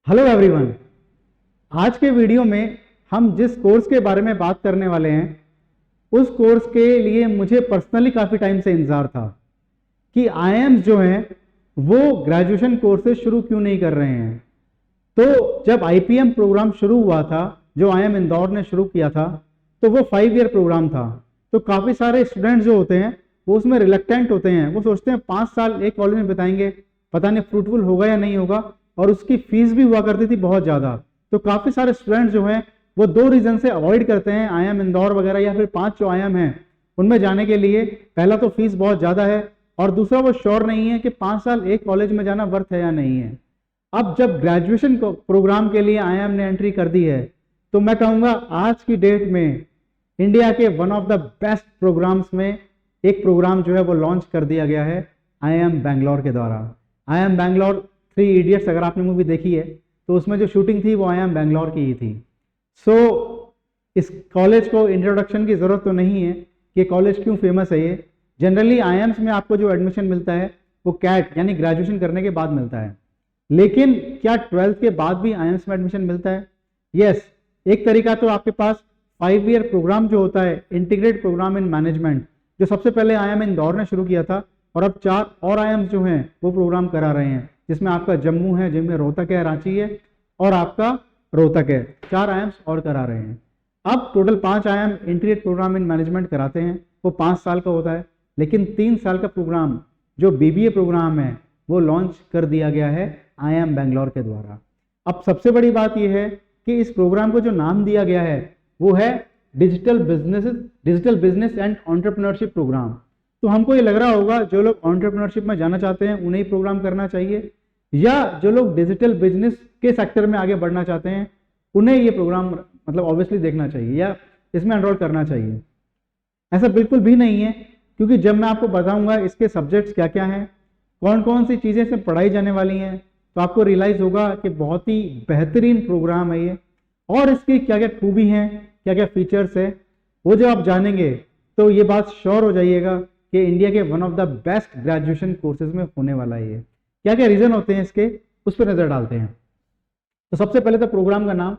Hello everyone. आज के video में हम जिस कोर्स के बारे में बात करने वाले हैं उस कोर्स के लिए मुझे पर्सनली काफ़ी टाइम से इंतज़ार था कि आईएम्स जो हैं वो ग्रेजुएशन कोर्सेज शुरू क्यों नहीं कर रहे हैं। तो जब आईपीएम प्रोग्राम शुरू हुआ था, जो आईएम इंदौर ने शुरू किया था, तो वो 5 ईयर प्रोग्राम था। तो काफ़ी सारे स्टूडेंट्स जो होते हैं वो उसमें रिलेक्टेंट होते हैं। वो सोचते हैं 5 साल एक कॉलेज में बिताएंगे, पता नहीं फ्रूटफुल होगा या नहीं होगा, और उसकी फीस भी हुआ करती थी बहुत ज़्यादा। तो काफ़ी सारे स्टूडेंट्स जो हैं वो 2 रीज़न से अवॉइड करते हैं आईएम इंदौर वगैरह या फिर 5 जो आईएम हैं उनमें जाने के लिए। पहला तो फीस बहुत ज़्यादा है, और दूसरा वो श्योर नहीं है कि 5 साल एक कॉलेज में जाना वर्थ है या नहीं है। अब जब ग्रेजुएशन प्रोग्राम के लिए आईएम ने एंट्री कर दी है, तो मैं कहूँगा आज की डेट में इंडिया के one of the best programmes में एक प्रोग्राम जो है वो लॉन्च कर दिया गया है आईएम बैंगलोर के द्वारा। आईएम बैंगलोर 3 इडियट्स अगर आपने मूवी देखी है तो उसमें जो शूटिंग थी वो आईएम बैंगलोर की ही थी। सो इस कॉलेज को इंट्रोडक्शन की ज़रूरत तो नहीं है कि कॉलेज क्यों फेमस है। ये जनरली आईएम्स में आपको जो एडमिशन मिलता है वो कैट यानी ग्रेजुएशन करने के बाद मिलता है, लेकिन क्या 12th के बाद भी आईएम्स में एडमिशन मिलता है? यस। एक तरीका तो आपके पास 5 ईयर प्रोग्राम जो होता है इंटीग्रेटेड प्रोग्राम इन मैनेजमेंट, जो सबसे पहले आईएम इंदौर ने शुरू किया था, और अब 4 और आईएम्स जो हैं वो प्रोग्राम करा रहे हैं, जिसमें आपका जम्मू है, जिसमें रोहतक है, रांची है, और आपका रोहतक है। 4 आईएम्स और करा रहे हैं। अब total 5 IM integrated programme in management कराते हैं। वो 5 साल का होता है, लेकिन 3 साल का प्रोग्राम जो बीबीए प्रोग्राम है वो लॉन्च कर दिया गया है आईएम बैंगलोर के द्वारा। अब सबसे बड़ी बात यह है कि इस प्रोग्राम को जो नाम दिया गया है वो है digital business and entrepreneurship programme. तो हमको ये लग रहा होगा जो लोग एंटरप्रेन्योरशिप में जाना चाहते हैं उन्हें ही प्रोग्राम करना चाहिए, या जो लोग डिजिटल बिजनेस के सेक्टर में आगे बढ़ना चाहते हैं उन्हें ये प्रोग्राम मतलब ऑब्वियसली देखना चाहिए या इसमें एनरोल करना चाहिए। ऐसा बिल्कुल भी नहीं है, क्योंकि जब मैं आपको बताऊंगा इसके सब्जेक्ट्स क्या क्या हैं, कौन कौन सी चीज़ें इसमें पढ़ाई जाने वाली हैं, तो आपको रियलाइज़ होगा कि बहुत ही बेहतरीन प्रोग्राम है ये, और इसकी क्या क्या खूबी हैं, क्या क्या फीचर्स है, वो जब आप जानेंगे तो ये बात श्योर हो जाइएगा कि इंडिया के one of the best graduation courses में होने वाला है ये। क्या क्या रीज़न होते हैं इसके, उस पर नज़र डालते हैं। तो सबसे पहले तो प्रोग्राम का नाम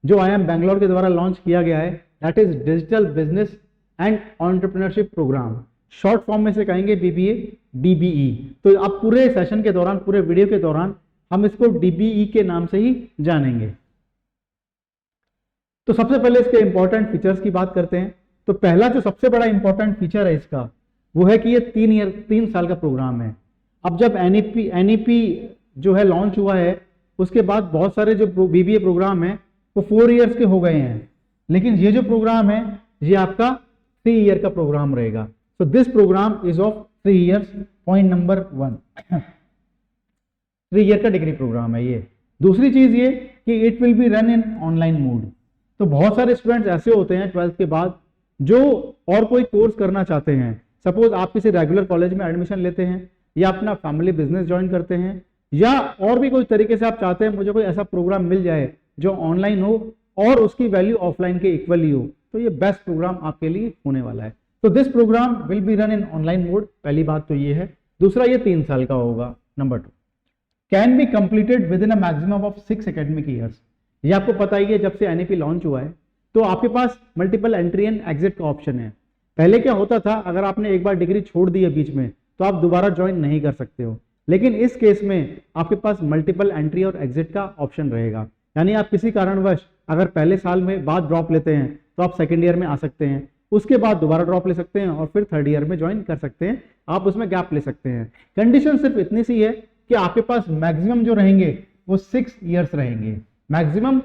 जो आईएम बैंगलोर के द्वारा लॉन्च किया गया है, that is digital business and entrepreneurship programme. Short form में से कहेंगे बीबीए, डीबीई। तो आप पूरे सेशन के दौरान, पूरे वीडियो के दौरान हम इसको डीबीई के नाम से ही जानेंगे। तो सबसे पहले इसके इंपॉर्टेंट फीचर्स की बात करते हैं। तो पहला जो सबसे बड़ा इंपॉर्टेंट फीचर है इसका वो है कि ये 3 साल का प्रोग्राम है। अब जब एनईपी जो है लॉन्च हुआ है उसके बाद बहुत सारे जो बीबीए प्रोग्राम है वो 4 इयर्स के हो गए हैं, लेकिन ये जो प्रोग्राम है ये आपका 3 ईयर का प्रोग्राम रहेगा। So this programme is of 3 years. Point number 1, 3 year का डिग्री प्रोग्राम है ये। दूसरी चीज ये कि it will be run in online mode. तो बहुत सारे स्टूडेंट्स ऐसे होते हैं 12th के बाद जो और कोई कोर्स करना चाहते हैं। सपोज आप किसी रेगुलर कॉलेज में एडमिशन लेते हैं, या अपना फैमिली बिजनेस ज्वाइन करते हैं, या और भी कोई तरीके से आप चाहते हैं मुझे कोई ऐसा प्रोग्राम मिल जाए जो ऑनलाइन हो और उसकी वैल्यू ऑफलाइन के इक्वली हो, तो ये बेस्ट प्रोग्राम आपके लिए होने वाला है। तो this programme will be run in online mode. पहली बात तो ये है। दूसरा, ये 3 साल का होगा। Number 2, can be completed with in a maximum of 6 academic years. ये आपको पता ही है, जब से एनईपी लॉन्च हुआ है तो आपके पास मल्टीपल एंट्री एंड एग्जिट का ऑप्शन है। पहले क्या होता था, अगर आपने एक बार डिग्री छोड़ दी है बीच में तो आप दोबारा ज्वाइन नहीं कर सकते हो, लेकिन इस केस में आपके पास मल्टीपल एंट्री और एग्जिट का ऑप्शन रहेगा। यानी आप किसी कारणवश अगर पहले साल में बाद ड्रॉप लेते हैं तो आप सेकेंड ईयर में आ सकते हैं, उसके बाद दोबारा ड्रॉप ले सकते हैं और फिर 3rd ईयर में ज्वाइन कर सकते हैं। आप उसमें गैप ले सकते हैं। कंडीशन सिर्फ इतनी सी है कि आपके पास मैक्सिमम जो रहेंगे वो 6 ईयर्स रहेंगे। मैक्सिमम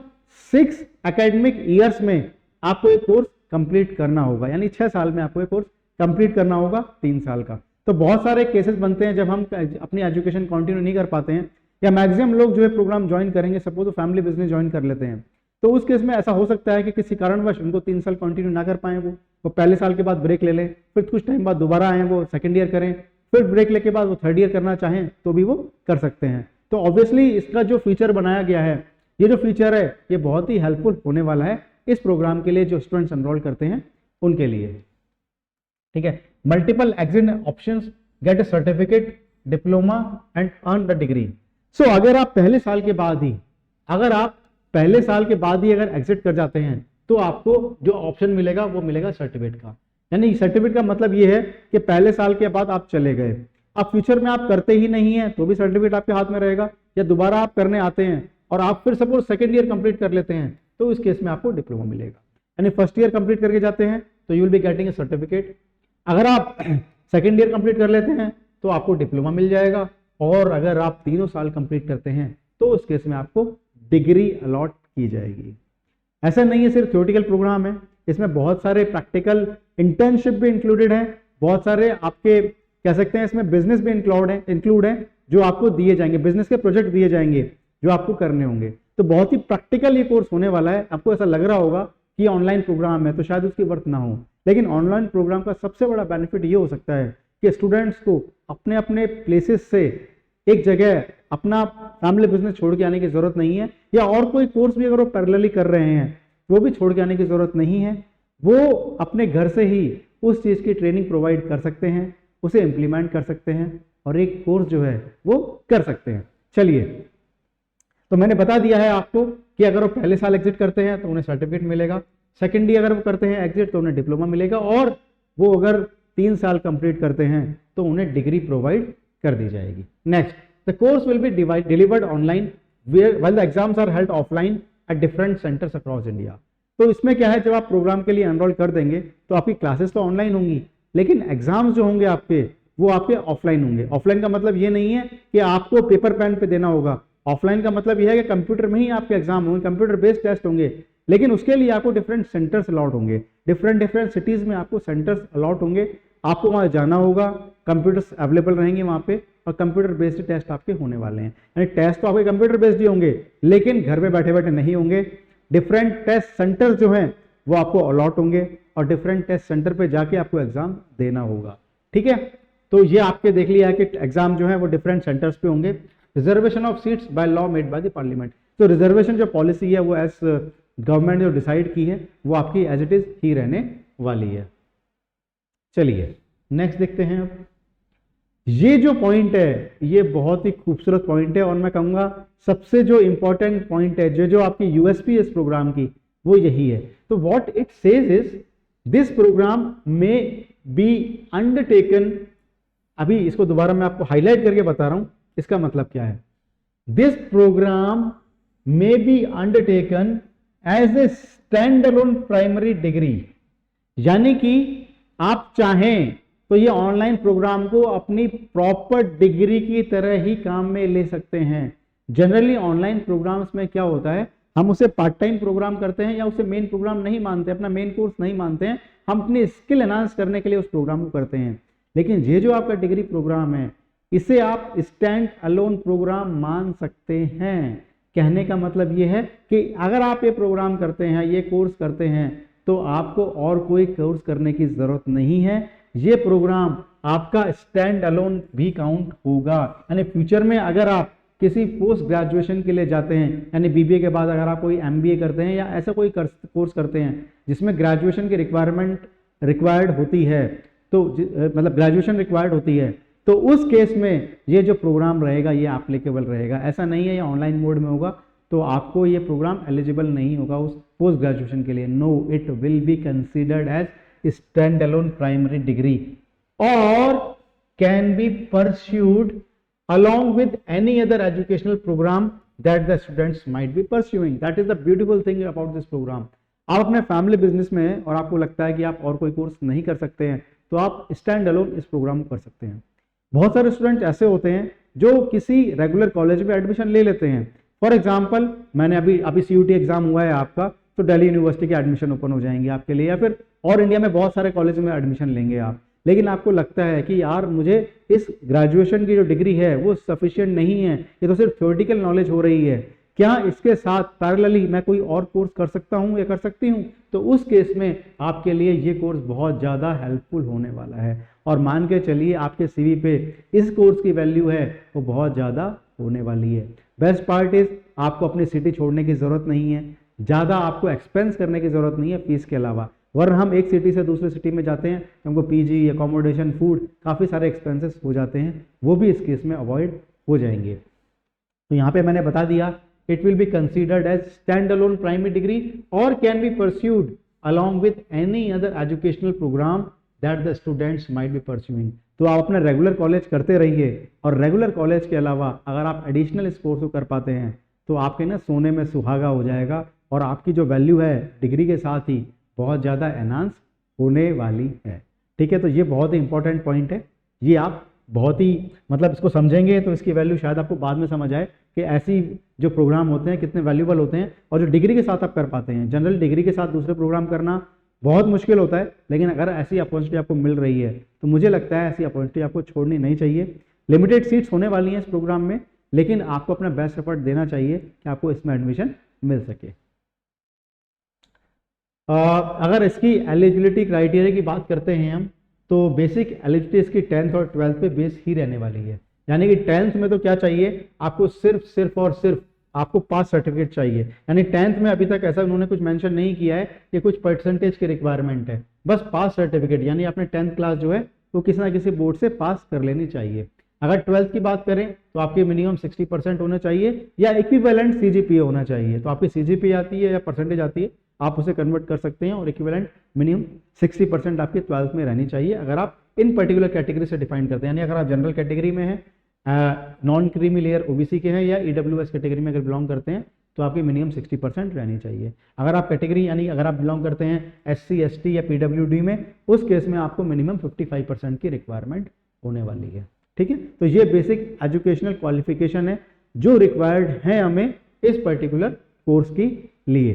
6 एकेडमिक ईयर्स में आपको एक कोर्स कंप्लीट करना होगा, यानी 6 साल में आपको एक कोर्स कंप्लीट करना होगा 3 साल का। तो बहुत सारे केसेस बनते हैं जब हम अपनी एजुकेशन कंटिन्यू नहीं कर पाते हैं, या मैक्सिमम लोग जो है प्रोग्राम ज्वाइन करेंगे, सपोज फैमिली बिजनेस ज्वाइन कर लेते हैं, तो उस केस में ऐसा हो सकता है कि किसी कारणवश उनको 3 साल कंटिन्यू ना कर पाए, वो पहले साल के बाद ब्रेक ले लें, फिर कुछ टाइम बाद दोबारा आए, वो सेकेंड ईयर करें, फिर ब्रेक लेके बाद वो 3rd ईयर करना चाहें तो भी वो कर सकते हैं। तो ऑब्वियसली इसका जो फीचर बनाया गया है, ये जो फीचर है ये बहुत ही हेल्पफुल होने वाला है इस प्रोग्राम के लिए जो स्टूडेंट्स एनरोल करते हैं उनके लिए। ठीक है। Multiple exit options, get a certificate, diploma and earn the degree. So अगर आप पहले साल के बाद ही अगर आप पहले साल के बाद ही अगर एग्जिट कर जाते हैं तो आपको जो ऑप्शन मिलेगा वो मिलेगा सर्टिफिकेट का। यानी सर्टिफिकेट का मतलब ये है कि पहले साल के बाद आप चले गए, अब फ्यूचर में आप करते ही नहीं है तो भी सर्टिफिकेट आपके हाथ में रहेगा, या दोबारा आप करने आते हैं और आप फिर सपोज सेकेंड ईयर कंप्लीट कर लेते हैं तो इस केस में आपको डिप्लोमा मिलेगा। यानी फर्स्ट ईयर कंप्लीट करके जाते हैं तो you will be getting A certificate, अगर आप सेकेंड ईयर कंप्लीट कर लेते हैं तो आपको डिप्लोमा मिल जाएगा, और अगर आप तीनों साल कंप्लीट करते हैं तो उस केस में आपको डिग्री अलॉट की जाएगी। ऐसा नहीं है सिर्फ थ्योरेटिकल प्रोग्राम है, इसमें बहुत सारे प्रैक्टिकल इंटर्नशिप भी इंक्लूडेड है, बहुत सारे आपके कह सकते हैं इसमें बिजनेस भी इंक्लूड है जो आपको दिए जाएंगे, बिजनेस के प्रोजेक्ट दिए जाएंगे जो आपको करने होंगे। तो बहुत ही प्रैक्टिकल ये कोर्स होने वाला है। आपको ऐसा लग रहा होगा कि ऑनलाइन प्रोग्राम है तो शायद उसकी वर्थ ना हो, लेकिन ऑनलाइन प्रोग्राम का सबसे बड़ा बेनिफिट ये हो सकता है कि स्टूडेंट्स को अपने अपने प्लेसेस से एक जगह अपना फैमिली बिजनेस छोड़ के आने की जरूरत नहीं है, या और कोई कोर्स भी अगर वो पैरेलली कर रहे हैं वो भी छोड़ के आने की जरूरत नहीं है, वो अपने घर से ही उस चीज की ट्रेनिंग प्रोवाइड कर सकते हैं, उसे इंप्लीमेंट कर सकते हैं और एक कोर्स जो है वो कर सकते हैं। चलिए, तो मैंने बता दिया है आपको कि अगर वो पहले साल एग्जिट करते हैं तो उन्हें सर्टिफिकेट मिलेगा, सेकेंड ईयर अगर वो करते हैं एग्जिट तो उन्हें डिप्लोमा मिलेगा, और वो अगर 3 साल कंप्लीट करते हैं तो उन्हें डिग्री प्रोवाइड कर दी जाएगी। Next, the course will be delivered online while the exams are held offline at different centres across India. तो इसमें क्या है, जब आप प्रोग्राम के लिए एनरोल कर देंगे तो आपकी क्लासेस तो ऑनलाइन होंगी, लेकिन एग्जाम्स जो होंगे आपके वो आपके ऑफलाइन होंगे। ऑफलाइन का मतलब ये नहीं है कि आपको पेपर पेन पे देना होगा, ऑफलाइन का मतलब यह है कि कंप्यूटर में ही आपके एग्जाम होंगे, कंप्यूटर बेस्ड टेस्ट होंगे, लेकिन उसके लिए आपको डिफरेंट सेंटर्स अलॉट होंगे, डिफरेंट सिटीज में आपको सेंटर्स अलॉट होंगे, आपको वहां जाना होगा, कंप्यूटर्स अवेलेबल रहेंगे वहां पे और कंप्यूटर बेस्ड टेस्ट आपके होने वाले हैं। यानी टेस्ट तो आपके कंप्यूटर बेस्ड ही होंगे लेकिन घर में बैठे बैठे नहीं होंगे, डिफरेंट टेस्ट सेंटर जो हैं वो आपको अलॉट होंगे और डिफरेंट टेस्ट सेंटर पे जाके आपको एग्जाम देना होगा। ठीक है, तो ये आपके देख लिया है कि एग्जाम जो है वो डिफरेंट सेंटर्स पे होंगे। Reservation of seats by law made by the parliament, तो रिजर्वेशन जो पॉलिसी है वो एज गवर्नमेंट जो डिसाइड की है वो आपकी एज इट इज ही रहने वाली है। चलिए नेक्स्ट देखते हैं। अब ये जो पॉइंट है ये बहुत ही खूबसूरत पॉइंट है और मैं कहूंगा सबसे जो इंपॉर्टेंट पॉइंट है जो आपकी यूएसपी इस प्रोग्राम की वो यही है। तो what it says is this programme may be undertaken, अभी इसको दोबारा मैं आपको हाईलाइट करके बता रहा हूं इसका मतलब क्या है। This programme may be undertaken as a stand alone primary degree, यानी कि आप चाहें तो ये ऑनलाइन प्रोग्राम को अपनी प्रॉपर डिग्री की तरह ही काम में ले सकते हैं। जनरली ऑनलाइन प्रोग्राम्स में क्या होता है, हम उसे पार्ट टाइम प्रोग्राम करते हैं या उसे मेन प्रोग्राम नहीं मानते, अपना मेन कोर्स नहीं मानते हैं, हम अपनी स्किल एनहांस करने के लिए उस प्रोग्राम को करते हैं। लेकिन ये जो आपका डिग्री प्रोग्राम है इसे आप स्टैंड अलोन प्रोग्राम मान सकते हैं। कहने का मतलब ये है कि अगर आप ये प्रोग्राम करते हैं, ये कोर्स करते हैं, तो आपको और कोई कोर्स करने की जरूरत नहीं है। ये प्रोग्राम आपका स्टैंड अलोन भी काउंट होगा। यानी फ्यूचर में अगर आप किसी पोस्ट ग्रेजुएशन के लिए जाते हैं, यानी बीबीए के बाद अगर आप कोई एमबीए करते हैं या ऐसा कोई कोर्स करते हैं जिसमें ग्रेजुएशन की रिक्वायर्ड होती है, तो मतलब ग्रेजुएशन रिक्वायर्ड होती है, तो उस केस में ये जो प्रोग्राम रहेगा ये एप्लीकेबल रहेगा। ऐसा नहीं है ये ऑनलाइन मोड में होगा तो आपको ये प्रोग्राम एलिजिबल नहीं होगा उस पोस्ट ग्रेजुएशन के लिए। No, it will be considered as stand alone primary degree और can be pursued along with any other educational program that the students might be pursuing. That is the beautiful thing about this program. आप अपने family business में हैं और आपको लगता है कि आप और कोई कोर्स नहीं कर सकते हैं तो आप स्टैंड अलोन इस प्रोग्राम को कर सकते हैं। बहुत सारे स्टूडेंट ऐसे होते हैं जो किसी रेगुलर कॉलेज में एडमिशन ले लेते हैं। फॉर एग्जाम्पल मैंने अभी CUT एग्जाम हुआ है आपका, तो दिल्ली यूनिवर्सिटी के एडमिशन ओपन हो जाएंगे आपके लिए, या फिर और इंडिया में बहुत सारे कॉलेज में एडमिशन लेंगे आप। लेकिन आपको लगता है कि यार मुझे इस ग्रेजुएशन की जो डिग्री है वो सफिशिएंट नहीं है, ये तो सिर्फ थ्योरेटिकल नॉलेज हो रही है, क्या इसके साथ पैरेलली मैं कोई और कोर्स कर सकता हूं या कर सकती हूं? तो उस केस में आपके लिए ये कोर्स बहुत ज़्यादा हेल्पफुल होने वाला है। और मान के चलिए आपके CV पे इस कोर्स की वैल्यू है वो बहुत ज़्यादा होने वाली है। बेस्ट पार्ट इज आपको अपनी सिटी छोड़ने की ज़रूरत नहीं है, ज़्यादा आपको एक्सपेंस करने की ज़रूरत नहीं है फीस के अलावा। वरना हम एक सिटी से दूसरी सिटी में जाते हैं तो हमको PG, अकोमोडेशन, फूड काफ़ी सारे एक्सपेंसेस हो जाते हैं, वो भी इस केस में अवॉइड हो जाएंगे। तो यहाँ पे मैंने बता दिया it will be considered as standalone primary degree or can be pursued along with any other educational program that the students might be pursuing। तो आप अपना रेगुलर कॉलेज करते रहिए और रेगुलर कॉलेज के अलावा अगर आप एडिशनल इस कोर्स को कर पाते हैं तो आपके ना सोने में सुहागा हो जाएगा और आपकी जो वैल्यू है डिग्री के साथ ही बहुत ज़्यादा एनहांस होने वाली है। ठीक है, तो ये बहुत ही इंपॉर्टेंट पॉइंट है, ये आप बहुत ही मतलब इसको समझेंगे तो इसकी वैल्यू शायद आपको बाद में समझ आए कि ऐसी जो प्रोग्राम होते हैं कितने वैल्यूबल होते हैं और जो डिग्री के साथ आप कर पाते हैं। जनरल डिग्री के साथ दूसरे प्रोग्राम करना बहुत मुश्किल होता है, लेकिन अगर ऐसी अपॉर्चुनिटी आपको मिल रही है तो मुझे लगता है ऐसी अपॉर्चुनिटी आपको छोड़नी नहीं चाहिए। लिमिटेड सीट्स होने वाली हैं इस प्रोग्राम में, लेकिन आपको अपना बेस्ट एफर्ट देना चाहिए कि आपको इसमें एडमिशन मिल सके। अगर इसकी एलिजिबिलिटी क्राइटेरिया की बात करते हैं हम, तो बेसिक एलिजिबिलिटी इसकी 10th और 12th पे बेस ही रहने वाली है। यानी कि 10th में तो क्या चाहिए आपको, सिर्फ और सिर्फ आपको पास सर्टिफिकेट चाहिए। यानी 10th में अभी तक ऐसा उन्होंने कुछ मेंशन नहीं किया है कि कुछ परसेंटेज की रिक्वायरमेंट है, बस पास सर्टिफिकेट, यानी आपने 10th क्लास जो है वो किसी ना किसी बोर्ड से पास कर लेनी चाहिए। अगर 12th की बात करें तो आपके मिनिमम 60% होना चाहिए या इक्विवेलेंट सीजीपीए होना चाहिए। तो आपकी सीजीपीए आती है या परसेंटेज आती है, आप उसे कन्वर्ट कर सकते हैं और इक्विवेलेंट मिनिमम 60% आपकी 12th में रहनी चाहिए अगर आप इन पर्टिकुलर कैटेगरी से डिफाइन करते हैं। यानी अगर आप जनरल कैटेगरी में हैं, नॉन क्रीमी लेयर ओबीसी के हैं या ईडब्ल्यूएस कैटेगरी में अगर बिलोंग करते हैं तो आपकी मिनिमम 60% रहनी चाहिए। अगर आप कैटेगरी यानी अगर आप बिलोंग करते हैं एससी एसटी या पीडब्ल्यूडी में, उस केस में आपको मिनिमम 55% की रिक्वायरमेंट होने वाली है। ठीक है, तो ये बेसिक एजुकेशनल क्वालिफिकेशन है जो रिक्वायर्ड है हमें इस पर्टिकुलर कोर्स के लिए।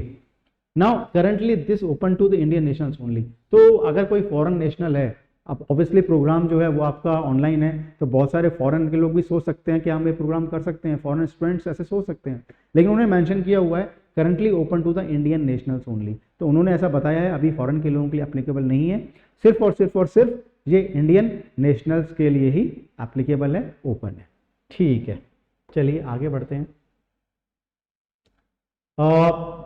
Now currently this open to the Indian nationals only. तो अगर कोई फॉरेन नेशनल है, अब ऑब्वियसली प्रोग्राम जो है वो आपका ऑनलाइन है, तो बहुत सारे फॉरेन के लोग भी सोच सकते हैं कि हम ये प्रोग्राम कर सकते हैं, फॉरेन स्टूडेंट्स ऐसे सोच सकते हैं, लेकिन उन्होंने मेंशन किया हुआ है currently open to the Indian nationals only. तो उन्होंने ऐसा बताया है अभी फॉरेन के लोगों के लिए एप्लीकेबल नहीं है, सिर्फ और सिर्फ ये इंडियन नेशनल्स के लिए ही एप्लीकेबल है, ओपन है। ठीक है, चलिए आगे बढ़ते हैं।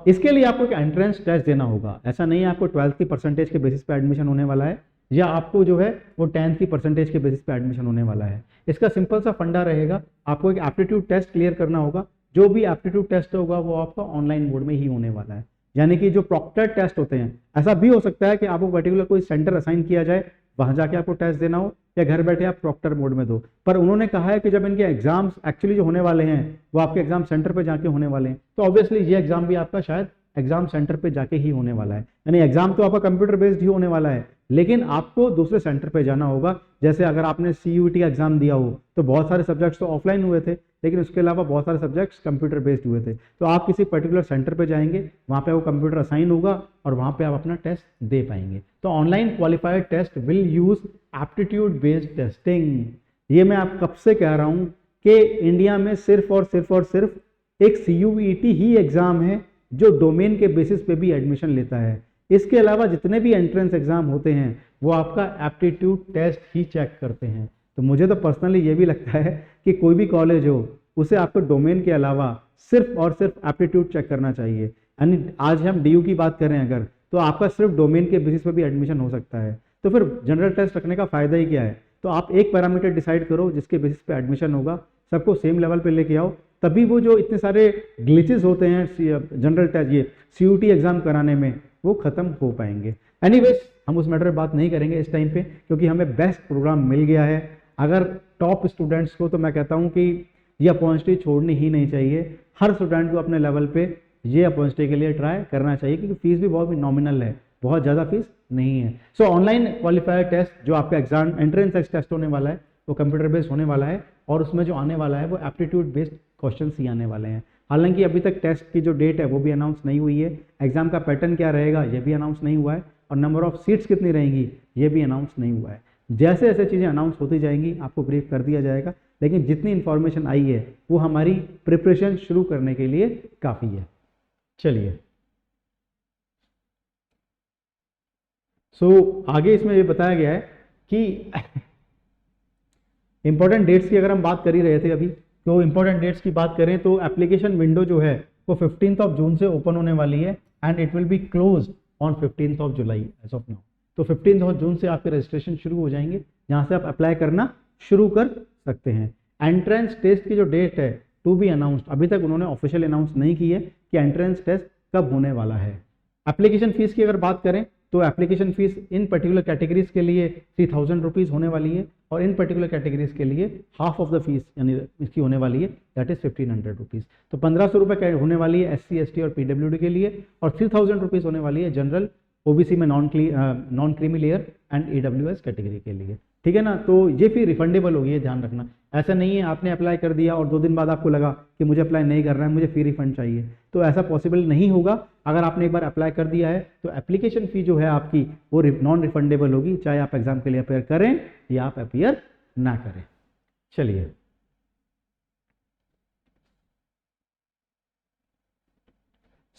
इसके लिए आपको एक एंट्रेंस टेस्ट देना होगा। ऐसा नहीं है आपको 12th की परसेंटेज के बेसिस पे एडमिशन होने वाला है या आपको जो है वो 10th की परसेंटेज के बेसिस पे एडमिशन होने वाला है। इसका सिंपल सा फंडा रहेगा, आपको एक एप्टीट्यूड टेस्ट क्लियर करना होगा। जो भी एप्टीट्यूड टेस्ट होगा वो आपका ऑनलाइन मोड में ही होने वाला है। यानी कि जो प्रॉक्टर टेस्ट होते हैं, ऐसा भी हो सकता है कि आपको पर्टिकुलर कोई सेंटर असाइन किया जाए, वहां जाके आपको टेस्ट देना हो, या घर बैठे आप प्रॉक्टर मोड में दो। पर उन्होंने कहा है कि जब इनके एग्जाम्स एक्चुअली जो होने वाले हैं वो आपके एग्जाम सेंटर पे जाके होने वाले हैं, तो ऑब्वियसली ये एग्जाम भी आपका शायद एग्जाम सेंटर पे जाके ही होने वाला है। यानी एग्जाम तो आपका कंप्यूटर बेस्ड ही होने वाला है, लेकिन आपको दूसरे सेंटर पे जाना होगा। जैसे अगर आपने सीयूईटी का एग्जाम दिया हो तो बहुत सारे सब्जेक्ट्स तो ऑफलाइन हुए थे, लेकिन उसके अलावा बहुत सारे सब्जेक्ट्स कंप्यूटर बेस्ड हुए थे। तो आप किसी पर्टिकुलर सेंटर पे जाएंगे, वहाँ पे वो कंप्यूटर असाइन होगा और वहाँ पे आप अपना टेस्ट दे पाएंगे। तो online qualified test will use aptitude based testing. ये मैं आप कब से कह रहा हूँ कि इंडिया में सिर्फ और सिर्फ एक सीयूईटी ही एग्जाम है जो डोमेन के बेसिस पे भी एडमिशन लेता है। इसके अलावा जितने भी एंट्रेंस एग्जाम होते हैं वो आपका एप्टीट्यूड टेस्ट ही चेक करते हैं। तो मुझे तो पर्सनली ये भी लगता है कि कोई भी कॉलेज हो उसे आपको डोमेन के अलावा सिर्फ और सिर्फ एप्टीट्यूड चेक करना चाहिए। यानी आज हम डीयू की बात करें अगर, तो आपका सिर्फ डोमेन के बेसिस पे भी एडमिशन हो सकता है। तो फिर जनरल टेस्ट रखने का फायदा ही क्या है? तो आप एक पैरामीटर डिसाइड करो जिसके बेसिस पे एडमिशन होगा, सबको सेम लेवल पे लेके आओ, तभी वो जो इतने सारे ग्लिचेस होते हैं जनरल टेस्ट ये सीयूईटी एग्जाम कराने में वो खत्म हो पाएंगे। एनीवेज हम उस मैटर में बात नहीं करेंगे इस टाइम पे, क्योंकि हमें बेस्ट प्रोग्राम मिल गया है। अगर टॉप स्टूडेंट्स को तो मैं कहता हूँ कि ये अपॉर्चुनिटी छोड़नी ही नहीं चाहिए। हर स्टूडेंट को अपने लेवल पे ये अपॉर्चुनिटी के लिए ट्राई करना चाहिए, क्योंकि फीस भी बहुत नॉमिनल है, बहुत ज़्यादा फीस नहीं है। सो ऑनलाइन क्वालिफायर टेस्ट जो आपका एग्जाम एंट्रेंस टेस्ट होने वाला है वो कंप्यूटर बेस्ड होने वाला है, और उसमें जो आने वाला है वो एप्टीट्यूड बेस्ड क्वेश्चन ही आने वाले हैं। हालांकि अभी तक टेस्ट की जो डेट है वो भी अनाउंस नहीं हुई है, एग्जाम का पैटर्न क्या रहेगा ये भी अनाउंस नहीं हुआ है, और नंबर ऑफ सीट्स कितनी रहेंगी ये भी अनाउंस नहीं हुआ है। जैसे जैसे चीज़ें अनाउंस होती जाएंगी आपको ब्रीफ कर दिया जाएगा, लेकिन जितनी इन्फॉर्मेशन आई है वो हमारी प्रिपरेशन शुरू करने के लिए काफ़ी है। चलिए आगे इसमें ये बताया गया है कि इंपॉर्टेंट डेट्स की अगर हम बात कर ही रहे थे अभी, तो इंपॉर्टेंट डेट्स की बात करें तो एप्लीकेशन विंडो जो है वो 15 जून से ओपन होने वाली है and it will be close on 15 July as of now. तो 15 जून से आपके रजिस्ट्रेशन शुरू हो जाएंगे, जहां से आप अप्लाई करना शुरू कर सकते हैं। एंट्रेंस टेस्ट की जो डेट है टू बी अनाउंस्ड, अभी तक उन्होंने ऑफिशियल अनाउंस नहीं की है कि एंट्रेंस टेस्ट कब होने वाला है। एप्लीकेशन फीस की अगर बात करें तो application fees in particular categories के लिए 3000 रुपीज़ होने वाली है, और इन पर्टिकुलर कैटेगरीज के लिए हाफ ऑफ द फीस यानी इसकी होने वाली है, दैट इज 1500 रुपीज़। तो 1500 रुपये होने वाली है SC ST और PWD के लिए, और 3000 रुपीज़ होने वाली है जनरल OBC में non creamy layer and EWS category के लिए, ठीक है ना। तो ये फिर रिफंडेबल होगी, ये ध्यान रखना। ऐसा नहीं है आपने अप्लाई कर दिया और 2 दिन बाद आपको लगा कि मुझे अप्लाई नहीं करना है, मुझे फी रिफंड चाहिए, तो ऐसा पॉसिबल नहीं होगा। अगर आपने एक बार अप्लाई कर दिया है तो एप्लीकेशन फ़ी जो है आपकी वो नॉन रिफंडेबल होगी, चाहे आप एग्जाम के लिए अपेयर करें या आप अपेयर ना करें। चलिए,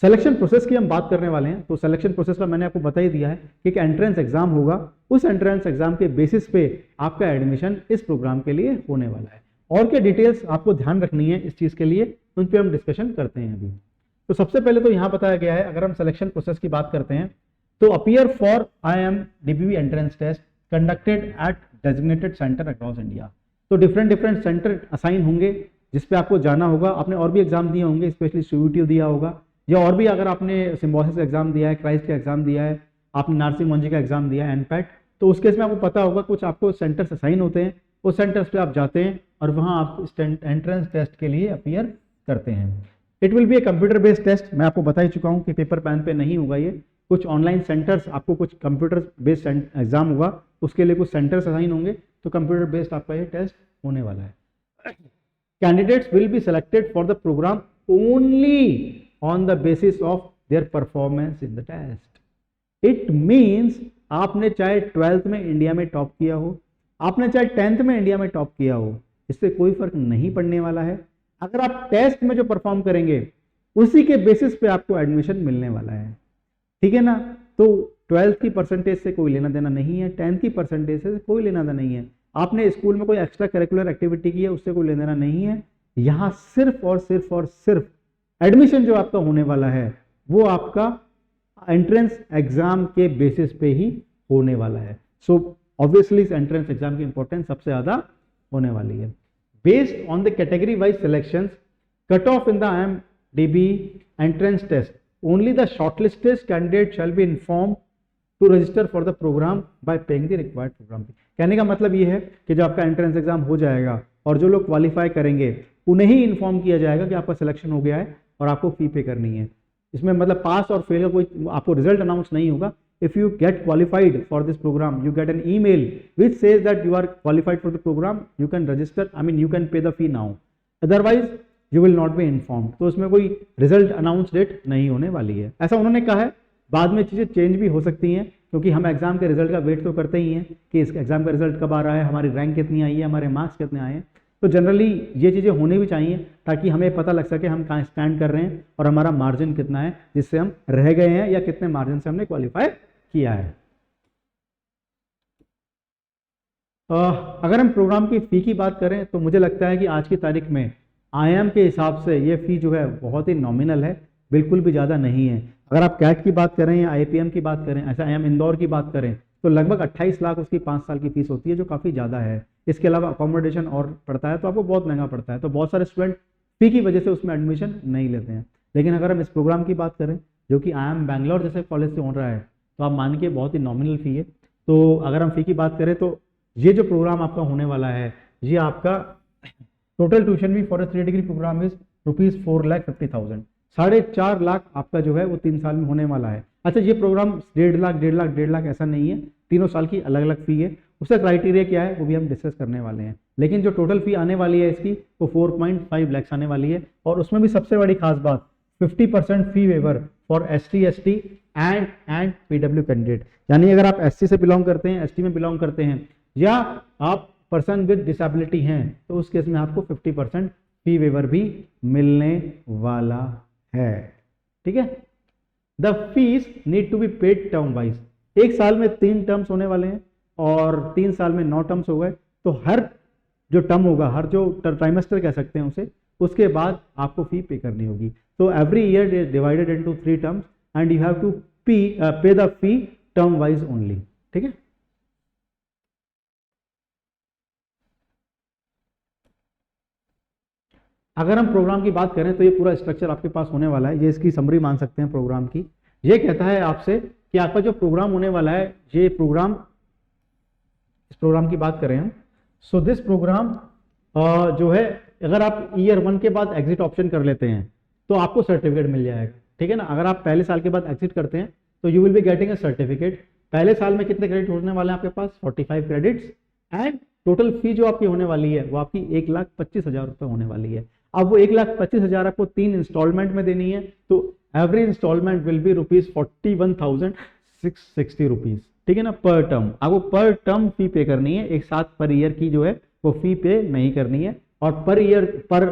सिलेक्शन प्रोसेस की हम बात करने वाले हैं। तो सिलेक्शन प्रोसेस का मैंने आपको बता ही दिया है कि एक एंट्रेंस एग्जाम होगा, उस एंट्रेंस एग्जाम के बेसिस पे आपका एडमिशन इस प्रोग्राम के लिए होने वाला है। और क्या डिटेल्स आपको ध्यान रखनी है इस चीज़ के लिए, उन पर हम डिस्कशन करते हैं अभी। तो सबसे पहले तो यहाँ बताया गया है, अगर हम सिलेक्शन प्रोसेस की बात करते हैं तो appear for IIM-DBV entrance test conducted at designated centre across India. तो डिफरेंट सेंटर असाइन होंगे जिसपे आपको जाना होगा। आपने और भी एग्जाम दिए होंगे, स्पेशली CUET दिया होगा, या और भी अगर आपने सिम्बोसिस का एग्जाम दिया है, क्राइस्ट का एग्जाम दिया है, आपने नरसिंह मंजी का एग्जाम दिया है, NPAT, तो उस केस में आपको पता होगा कुछ आपको सेंटर्स असाइन होते हैं, उस सेंटर्स पे आप जाते हैं और वहाँ आप एंट्रेंस टेस्ट के लिए अपीयर करते हैं। It will be a computer based test. मैं आपको बता ही चुका हूँ कि पेपर पेन पे नहीं होगा ये, कुछ ऑनलाइन सेंटर्स, आपको कुछ कंप्यूटर बेस्ड एग्जाम होगा, उसके लिए कुछ सेंटर्स असाइन होंगे, तो कंप्यूटर बेस्ड आपका ये टेस्ट होने वाला है। Candidates will be selected for the programme only on the basis of their performance in the test. It means आपने चाहे 12th में इंडिया में टॉप किया हो, आपने चाहे 10th में इंडिया में टॉप किया हो, इससे कोई फर्क नहीं पड़ने वाला है। अगर आप टेस्ट में जो परफॉर्म करेंगे उसी के बेसिस पे आपको एडमिशन मिलने वाला है, ठीक है ना। तो 12th की परसेंटेज से कोई लेना देना नहीं है, 10th की परसेंटेज से कोई लेना देना नहीं है, आपने स्कूल में कोई एक्स्ट्रा करिकुलर एक्टिविटी की है उससे कोई लेना देना नहीं है। यहाँ सिर्फ और सिर्फ एडमिशन जो आपका होने वाला है वो आपका एंट्रेंस एग्जाम के बेसिस पे ही होने वाला है। सो ऑब्वियसली इस एंट्रेंस एग्जाम की इंपॉर्टेंस सबसे ज्यादा होने वाली है। Based on the category wise selections cut off in the IIM-DB entrance test, only the shortlisted candidate shall be inform to register for the program by paying the required program fee. कहने का मतलब ये है कि जब आपका entrance exam हो जाएगा और जो लोग क्वालिफाई करेंगे उन्हें ही इन्फॉर्म किया जाएगा कि आपका सिलेक्शन हो गया है और आपको फी पे करनी है। इसमें मतलब पास और फेल का कोई आपको रिजल्ट अनाउंस नहीं होगा। If you get qualified for this programme you get an email which says that you are qualified for the programme, you can register, I mean you can pay the fee now, otherwise you will not be informed. तो उसमें कोई result announce date नहीं होने वाली है, ऐसा उन्होंने कहा है। बाद में चीज़ें चेंज भी हो सकती हैं क्योंकि हम एग्जाम के रिजल्ट का वेट तो करते ही हैं कि इस एग्जाम का रिजल्ट कब आ रहा है, हमारी रैंक कितनी आई है, हमारे मार्क्स कितने आए हैं। तो जनरली ये चीज़ें होनी भी चाहिए ताकि हमें पता लग सके हम कहाँ स्टैंड कर रहे हैं और हमारा मार्जिन कितना है जिससे हम रह गए हैं या कितने मार्जिन से हमने क्वालिफाई किया है। अगर हम प्रोग्राम की फ़ी की बात करें तो मुझे लगता है कि आज की तारीख में IIM के हिसाब से ये फ़ी जो है बहुत ही नॉमिनल है, बिल्कुल भी ज़्यादा नहीं है। अगर आप कैट की बात करें या IPM की बात करें, ऐसा IIM इंदौर की बात करें तो लगभग 28 लाख उसकी 5 साल की फीस होती है, जो काफ़ी ज़्यादा है। इसके अलावा अकोमोडेशन और पड़ता है तो आपको बहुत महंगा पड़ता है, तो बहुत सारे स्टूडेंट फी की वजह से उसमें एडमिशन नहीं लेते हैं। लेकिन अगर हम इस प्रोग्राम की बात करें जो कि IIM बैंगलोर जैसे कॉलेज से हो रहा है तो आप मान के बहुत ही नॉमिनल फ़ी है। तो अगर हम फ़ी की बात करें तो ये जो प्रोग्राम आपका होने वाला है ये आपका total tuition fee for 3 degree programme is ₹4,50,000, 4.5 lakh आपका जो है वो 3 साल में होने वाला है। अच्छा, ये प्रोग्राम 1.5 लाख ऐसा नहीं है, तीनों साल की अलग अलग फ़ी है। उसका क्राइटेरिया क्या है वो भी हम डिस्कस करने वाले हैं, लेकिन जो टोटल फ़ी आने वाली है इसकी वो 4.5 लाख आने वाली है। और उसमें भी सबसे बड़ी खास बात 50% fee waiver for ST ST and PW candidate, यानी अगर आप SC से बिलोंग करते हैं, ST में बिलोंग करते हैं या आप पर्सन विद डिसेबिलिटी हैं तो उस केस में आपको 50% फी वेवर भी मिलने वाला है, ठीक है। The fees need to be paid term wise, एक साल में 3 टर्म्स होने वाले हैं और 3 साल में 9 टर्म्स हो गए, तो हर जो टर्म होगा, हर जो ट्राइमेस्टर कह सकते हैं उसे, उसके बाद आपको फी पे करनी होगी। तो every year is divided into 3 terms and you have to pay the fee term wise only, ठीक है। अगर हम प्रोग्राम की बात करें तो ये पूरा स्ट्रक्चर आपके पास होने वाला है, ये इसकी समरी मान सकते हैं प्रोग्राम की। ये कहता है आपसे कि आपका जो प्रोग्राम होने वाला है, ये प्रोग्राम, इस प्रोग्राम की बात करें हम, सो दिस प्रोग्राम जो है, अगर आप ईयर 1 के बाद एग्जिट ऑप्शन कर लेते हैं तो आपको सर्टिफिकेट मिल जाएगा, ठीक है ना। अगर आप पहले साल के बाद एग्जिट करते हैं तो you will be getting a certificate. पहले साल में कितने क्रेडिट होने वाले हैं आपके पास? 45 क्रेडिट्स, एंड टोटल फी जो आपकी होने वाली है वो आपकी 1,25,000 रुपये होने वाली है। अब वो 1,25,000 आपको 3 इंस्टॉलमेंट में देनी है, तो every instalment will be ₹41,660 rupees, ठीक है ना, पर टर्म। आपको पर टर्म फी पे करनी है, एक साथ पर ईयर की जो है वो फी पे नहीं करनी है। और पर ईयर, पर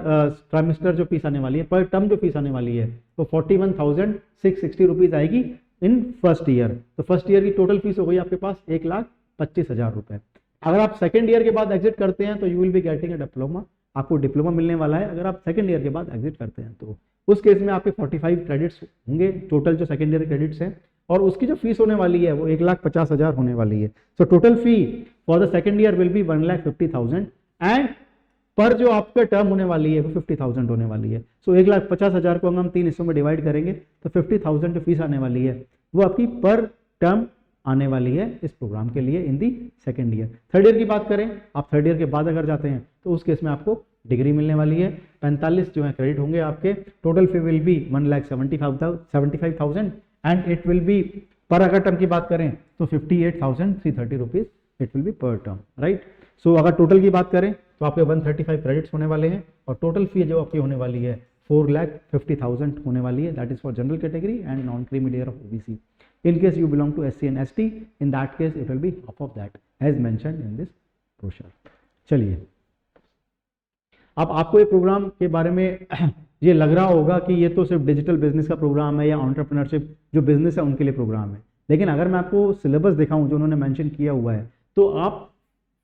ट्राइमेस्टर जो फीस आने वाली है, पर टर्म जो फीस आने वाली है वो 41,660 रुपीज आएगी इन फर्स्ट ईयर। तो फर्स्ट ईयर की टोटल फीस हो गई आपके पास 1,25,000 रुपए। अगर आप सेकंड ईयर के बाद एग्जिट करते हैं तो you will be getting a diploma, आपको डिप्लोमा मिलने वाला है अगर आप सेकंड ईयर के बाद एग्जिट करते हैं। तो उस केस में आपके 45 क्रेडिट्स होंगे टोटल, जो सेकंड ईयर क्रेडिट्स हैं, और उसकी जो फीस होने वाली है वो 1,50,000 होने वाली है। So total fee for the second year will be 1,50,000, and पर जो आपका टर्म होने वाली है वो 50,000 होने वाली है। सो 1,50,000 को हम 3 हिस्सों में डिवाइड करेंगे तो 50,000 जो फीस आने वाली है वो आपकी पर टर्म आने वाली है इस प्रोग्राम के लिए in the second year. Third year की बात करें, आप थर्ड ईयर के बाद अगर जाते हैं तो उस केस में आपको डिग्री मिलने वाली है। 45 जो है क्रेडिट होंगे आपके। Total fee will be 1,75,000 and it will B, पर अगर टर्म की बात करें तो 58,330 रुपीज इट विल बी पर टर्म, राइट। सो अगर टोटल की बात करें तो आपके 135 क्रेडिट्स होने वाले हैं, और टोटल फी जो आपकी होने वाली है 4,50,000 होने वाली है। That is for general category and non creamy layer of OBC. In case you belong to SC and ST, in that case it will be half of that as mentioned in this brochure. चलिए, अब आपको ये programme के बारे में ये लग रहा होगा कि ये तो सिर्फ डिजिटल बिजनेस का प्रोग्राम है या एंटरप्रेन्योरशिप जो बिजनेस है उनके लिए प्रोग्राम है, लेकिन अगर मैं आपको सिलेबस दिखाऊं जो उन्होंने मेंशन किया हुआ है, तो आप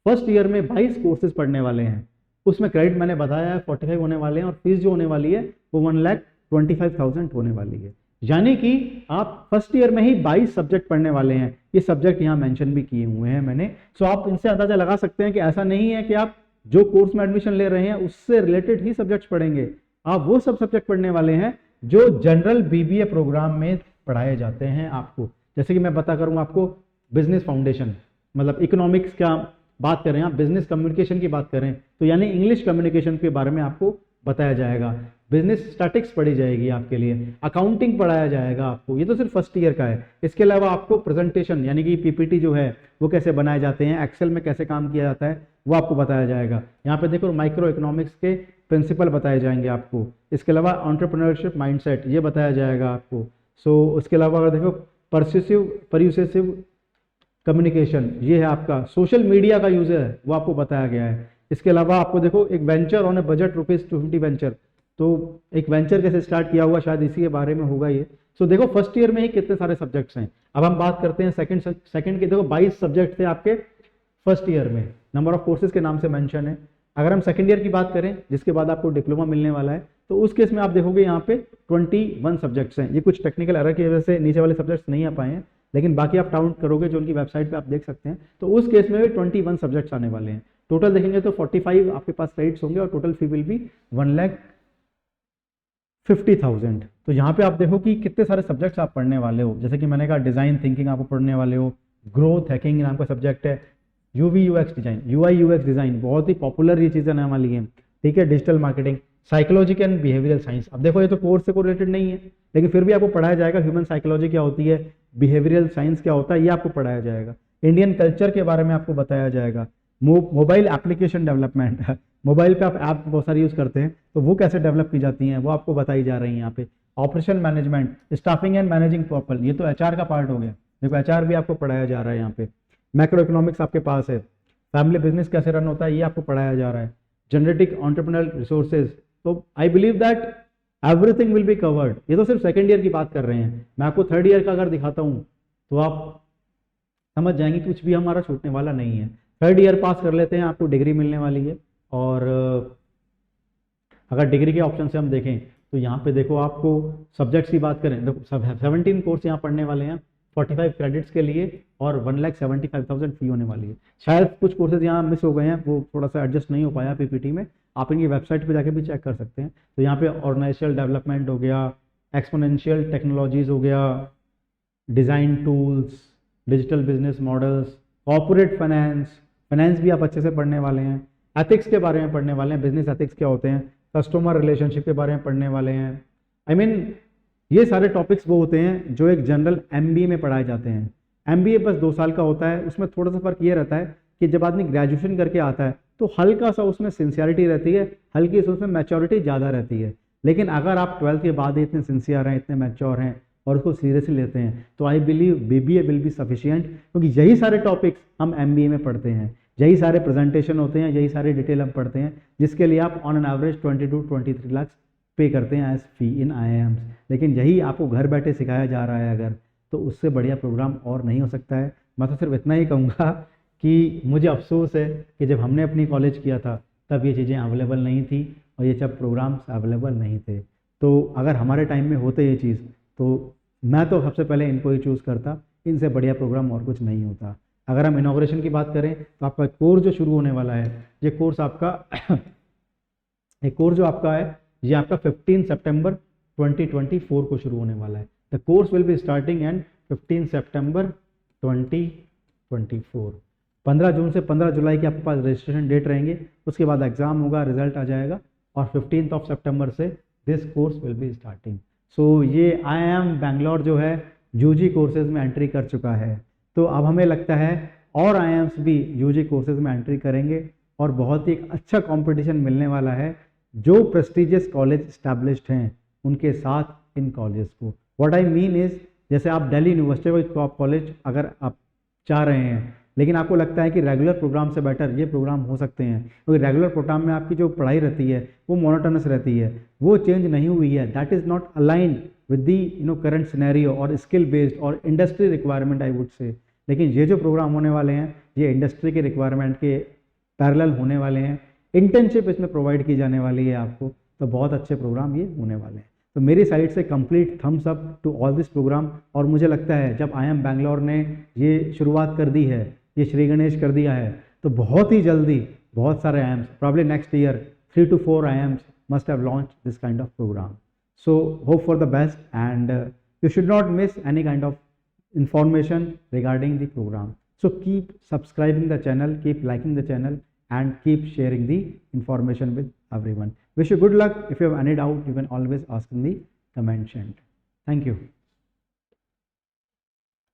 फर्स्ट ईयर में 22 कोर्सेज पढ़ने वाले हैं। उसमें क्रेडिट मैंने बताया है 45 होने वाले हैं, और फीस जो होने वाली है वो 1,25,000 होने वाली है। यानी कि आप फर्स्ट ईयर में ही 22 सब्जेक्ट पढ़ने वाले हैं। ये सब्जेक्ट यहाँ मेंशन भी किए हुए हैं मैंने। सो आप इनसे अंदाजा लगा सकते हैं कि ऐसा नहीं है कि आप जो कोर्स में एडमिशन ले रहे हैं उससे रिलेटेड ही सब्जेक्ट्स पढ़ेंगे। आप वो सब सब्जेक्ट पढ़ने वाले हैं जो जनरल बीबीए प्रोग्राम में पढ़ाए जाते हैं आपको। जैसे कि मैं बता करूँ आपको, बिजनेस फाउंडेशन, मतलब इकोनॉमिक्स का बात करें, आप बिजनेस कम्युनिकेशन की बात करें तो यानी इंग्लिश कम्युनिकेशन के बारे में आपको बताया जाएगा। बिजनेस स्टैटिक्स पढ़ी जाएगी आपके लिए, अकाउंटिंग पढ़ाया जाएगा आपको। ये तो सिर्फ फर्स्ट ईयर का है। इसके अलावा आपको प्रेजेंटेशन यानी कि पीपीटी जो है वो कैसे बनाए जाते हैं, एक्सेल में कैसे काम किया जाता है वो आपको बताया जाएगा। यहाँ पे देखो माइक्रो इकोनॉमिक्स के प्रिंसिपल बताए जाएंगे आपको। इसके अलावा एंटरप्रेन्योरशिप माइंडसेट ये बताया जाएगा आपको। सो उसके अलावा अगर देखो परस्यूसिव कम्युनिकेशन ये है आपका। सोशल मीडिया का यूज है वो आपको बताया गया है। इसके अलावा आपको देखो एक venture on A budget ₹250 venture, तो एक वेंचर कैसे स्टार्ट किया हुआ शायद इसी के बारे में होगा ये। सो देखो फर्स्ट ईयर में ही कितने सारे सब्जेक्ट्स हैं। अब हम बात करते हैं सेकंड के। देखो 22 सब्जेक्ट थे आपके फर्स्ट ईयर में, नंबर ऑफ कोर्सेज के नाम से मेंशन है। अगर हम सेकंड ईयर की बात करें जिसके बाद आपको डिप्लोमा मिलने वाला है, तो उस केस में आप देखोगे यहाँ पे 21 सब्जेक्ट्स हैं। ये कुछ टेक्निकल एरर की वजह से नीचे वाले सब्जेक्ट्स नहीं आ पाए हैं, लेकिन बाकी आप काउंट करोगे जो उनकी वेबसाइट पे आप देख सकते हैं, तो उस केस में भी 21 सब्जेक्ट्स आने वाले हैं। टोटल देखेंगे तो 45 आपके पास क्रेडिट्स होंगे और टोटल फी विल बी 1,50,000। तो यहाँ पे आप देखो कि कितने सारे सब्जेक्ट्स आप पढ़ने वाले हो। जैसे कि मैंने कहा डिजाइन थिंकिंग आपको पढ़ने वाले हो, ग्रोथ हैकिंग नाम का सब्जेक्ट है, UV UX design, UI UX design बहुत ही पॉपुलर ये चीजें आने वाली हैं, ठीक है। Digital marketing, psychology and behavioural science. अब देखो ये तो कोर्स से कोरिलेटेड नहीं है, लेकिन फिर भी आपको पढ़ाया जाएगा। ह्यूमन साइकोलॉजी क्या होती है, बिहेवियरल साइंस क्या होता है, ये आपको पढ़ाया जाएगा। इंडियन कल्चर के बारे में आपको बताया जाएगा। मोबाइल एप्लीकेशन डेवलपमेंट, मोबाइल पे आप ऐप बहुत सारी यूज करते हैं तो वो कैसे डेवलप की जाती हैं वो आपको बताई जा रही है यहाँ पे। Operation management, staffing and managing people, ये तो एचआर का पार्ट हो गया। देखो एचआर भी आपको पढ़ाया जा रहा है यहाँ पे। मैक्रो इकोनॉमिक्स आपके पास है। फैमिली बिजनेस कैसे रन होता है ये आपको पढ़ाया जा रहा है। जनरेटिक एंटरप्रेन्योरियल रिसोर्सेज, तो I believe that everything will be covered. ये तो सिर्फ सेकंड ईयर की बात कर रहे हैं। मैं आपको थर्ड ईयर का अगर दिखाता हूँ तो आप समझ जाएंगे कुछ भी हमारा छूटने वाला नहीं है। थर्ड ईयर पास कर लेते हैं आपको डिग्री मिलने वाली है। और अगर डिग्री के ऑप्शन से हम देखें तो यहाँ पे देखो आपको सब्जेक्ट्स की बात करें, देखो 17 कोर्स यहाँ पढ़ने वाले हैं 45 क्रेडिट्स के लिए, और 1,75,000 फी होने वाली है। शायद कुछ कोर्सेज यहाँ मिस हो गए हैं, वो थोड़ा सा एडजस्ट नहीं हो पाया पीपीटी में, आप इनकी वेबसाइट पे जाके भी चेक कर सकते हैं। तो यहाँ पे ऑर्गेनाइजेशनल डेवलपमेंट हो गया, एक्सपोनेंशियल टेक्नोलॉजीज़ हो गया, design tools, digital business models, corporate finance भी आप अच्छे से पढ़ने वाले हैं, एथिक्स के बारे में पढ़ने वाले हैं, बिजनेस एथिक्स क्या होते हैं, कस्टमर रिलेशनशिप के बारे में पढ़ने वाले हैं। आई मीन ये सारे टॉपिक्स वो होते हैं जो एक जनरल MBA में पढ़ाए जाते हैं। MBA बस 2 साल का होता है, उसमें थोड़ा सा फर्क ये रहता है कि जब आदमी ग्रेजुएशन करके आता है तो हल्का सा उसमें सिंसियरिटी रहती है, हल्की सी उसमें मैच्योरिटी ज़्यादा रहती है। लेकिन अगर आप 12th के बाद इतने सिंसियर हैं, इतने मैच्योर हैं और उसको सीरियसली लेते हैं तो I believe BBA will be sufficient, क्योंकि यही सारे टॉपिक्स हम MBA में पढ़ते हैं, यही सारे प्रेजेंटेशन होते हैं, यही सारे डिटेल हम पढ़ते हैं, जिसके लिए आप ऑन एन एवरेज 22-23 लाख पे करते हैं एज फी इन IIMs। लेकिन यही आपको घर बैठे सिखाया जा रहा है अगर, तो उससे बढ़िया प्रोग्राम और नहीं हो सकता है। मैं तो सिर्फ इतना ही कहूँगा कि मुझे अफसोस है कि जब हमने अपनी कॉलेज किया था तब ये चीज़ें अवेलेबल नहीं थी और ये सब प्रोग्राम्स अवेलेबल नहीं थे। तो अगर हमारे टाइम में होते ये चीज़ तो मैं तो सबसे पहले इनको ही चूज़ करता, इनसे बढ़िया प्रोग्राम और कुछ नहीं होता। अगर हम इनॉग्रेशन की बात करें तो आपका कोर्स जो शुरू होने वाला है, ये कोर्स आपका एक कोर्स जो आपका है ये आपका 15 सितंबर 2024 को शुरू होने वाला है। The course will be starting and 15 सितंबर 2024। 15 जून से 15 जुलाई के आपके पास रजिस्ट्रेशन डेट रहेंगे, उसके बाद एग्जाम होगा, रिजल्ट आ जाएगा और 15 सितंबर से this course will be starting. So ये IIM बैंगलोर जो है UG कोर्सेज में एंट्री कर चुका है, तो अब हमें लगता है और IIMs भी UG कोर्सेज में एंट्री करेंगे और बहुत ही अच्छा कंपटीशन मिलने वाला है जो प्रेस्टिजियस कॉलेज स्टैब्लिश्ड हैं उनके साथ इन कॉलेज को। व्हाट आई मीन इज, जैसे आप दिल्ली यूनिवर्सिटी कोई टॉप कॉलेज अगर आप चाह रहे हैं लेकिन आपको लगता है कि रेगुलर प्रोग्राम से बेटर ये प्रोग्राम हो सकते हैं, क्योंकि रेगुलर प्रोग्राम में आपकी जो पढ़ाई रहती है वो मोनोटोनस रहती है, वो चेंज नहीं हुई है, that is not aligned with the current scenario और स्किल बेस्ड और industry requirement I would say. लेकिन ये जो प्रोग्राम होने वाले हैं ये इंडस्ट्री के रिक्वायरमेंट के पैरेलल होने वाले हैं, इंटर्नशिप इसमें प्रोवाइड की जाने वाली है आपको, तो बहुत अच्छे प्रोग्राम ये होने वाले हैं। तो मेरी साइड से complete thumbs up to all this programme. और मुझे लगता है जब IIM बैंगलोर ने ये शुरुआत कर दी है, ये श्री गणेश कर दिया है, तो बहुत ही जल्दी बहुत सारे IIMs, probably next year 3 to 4 IIMs must have launched this kind of program. So hope for the best and you should not miss any kind of information regarding the program. So keep subscribing the channel, keep liking the channel and keep sharing the information with everyone. Wish you good luck. If you have any doubt, you can always ask in the comment section. Thank you.